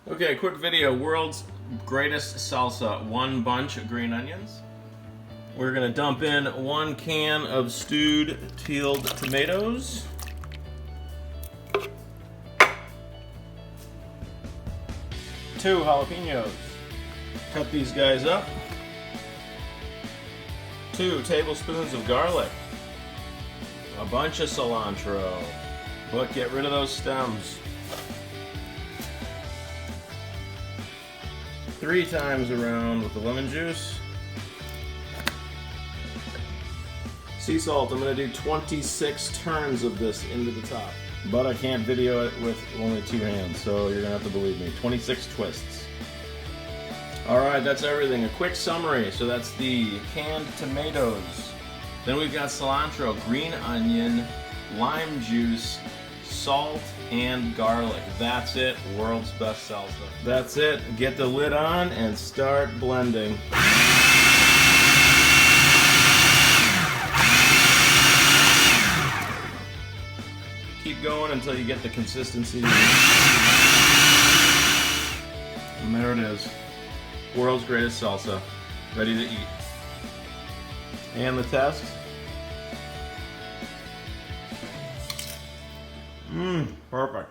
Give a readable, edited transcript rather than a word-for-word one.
Okay, quick video. World's greatest salsa. 1 bunch of green onions. We're gonna dump in 1 can of stewed peeled tomatoes. Two jalapenos. Cut these guys up. 2 tablespoons of garlic. A bunch of cilantro. But get rid of those stems. 3 times around with the lemon juice. Sea salt, I'm going to do 26 turns of this into the top. But I can't video it with only 2 hands, so you're going to have to believe me. 26 twists. Alright, that's everything. A quick summary. So that's the canned tomatoes. Then we've got cilantro, green onion, lime juice, salt, and garlic. That's it. World's best salsa. That's it. Get the lid on and start blending. Keep going until you get the consistency. And there it is. World's greatest salsa. Ready to eat. And the test. Perfect.